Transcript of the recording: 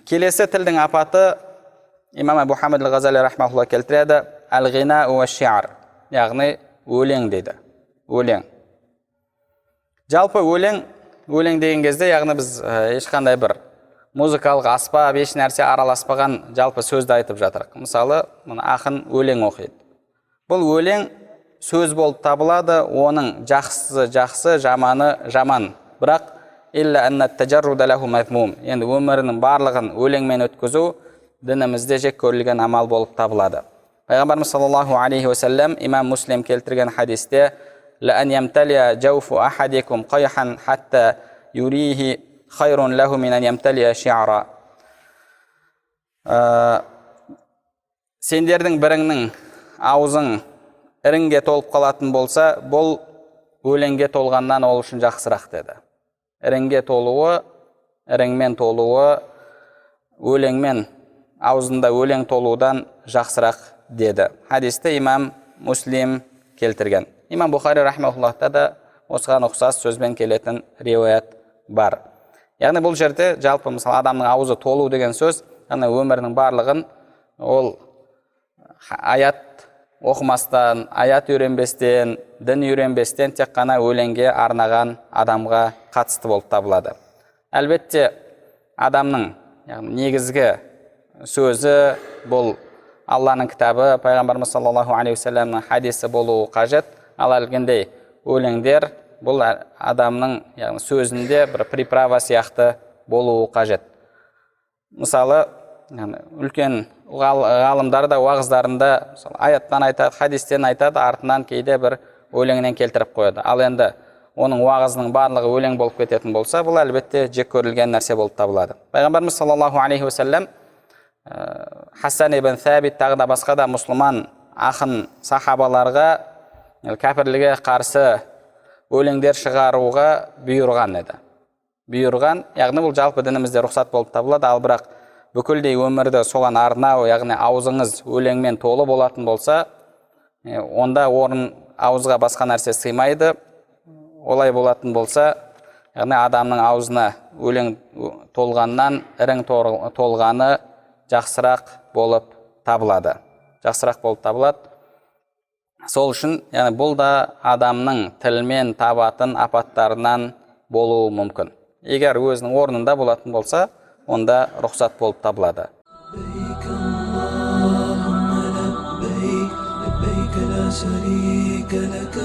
Келесі тілдің апаты имам Абу Хамид ал-Ғазали рахмаулла келтіреді, әл-ғина уа шиар, яғни өлең дейді. Өлең. Жалпы өлең деген кезде, яғни біз ешқандай бір музыкалық аспап, еш нәрсе араласпаған жалпы сөзді айтып жатырық. Мысалы, ақын өлең оқиды. Бұл өлең сөз болып табылады, оның жақсысы жақсы, жаманы жаман. Бірақ илля анна таджарруда лаху мазмум. Енді өмірінің барлығын өлеңмен өткізу дінімізде жек көрілген амал болып табылады. Пайғамбарымыз саллаллаху алейхи уассалам имам Муслим келтірген хадисте ла ан ямталия жауфу ахадикум qayhan hatta yurihi khayrun lahu min an yamtaliya shi'ra. Сендердің біріңнің аузың іріңге толып қалатын болса, бұл өлеңге толғаннан ол үшін жақсырақ деді. Іріңге толуы, іріңмен толуы, өлеңмен, аузында өлең толудан жақсырақ деді. Хадисті имам Муслим келтірген. Имам Бухари рахмауллахта да осыған ұқсас сөзбен келетін риуаят бар. Яғни бұл жерде жалпы мысалы адамның аузы толу деген сөз, яғни өмірінің барлығын ол аят оқымастан, аят үйренбестен, дін үйренбестен тек қана өлеңге арнаған адамға қатысты болып табылады. Әлбетте адамның негізгі сөзі бұл Алланың кітабы, пайғамбарымыз саллаллаху алейхи уассаламның хадисі болуы қажет. Ал әлгіндей өлеңдер бұл адамның сөзінде бір приправа сияқты болуы қажет. Мысалы, үлкен ғалымдар да уағыздарында аяттан айтады, хадистен айтады, артынан кейде бір өлеңнен келтіріп қояды. Ал енді оның уағызының барлығы өлең болып кететін болса, бұл әлбетте жек көрілген нәрсе болып табылады. Пайғамбарымыз саллаллаху алейхи уассалам Хасан ибн Сәбит тағы да басқа да мұсылман ақын сахабаларға кәпірліге қарсы өлеңдер шығаруға бұйырған еді. Бұйырған, яғни бұл жалпы дінімізде рұқсат болып табылады, ал бірақ бүкілдей өмірді соған арнау, яғни аузыңыз өлеңмен толы болатын болса, онда орын ауызға басқа нәрсе сыймайды. Олай болатын болса, яғни адамның аузына өлең толғаннан ірің толғаны жақсырақ болып табылады. Жақсырақ болып табылады. Сол үшін, яғни бұл да адамның тілмен табатын апаттарынан болуы мүмкін. Егер өзінің орнында болатын болса, онда рұқсат болып табылады. لبيك لا شريك لك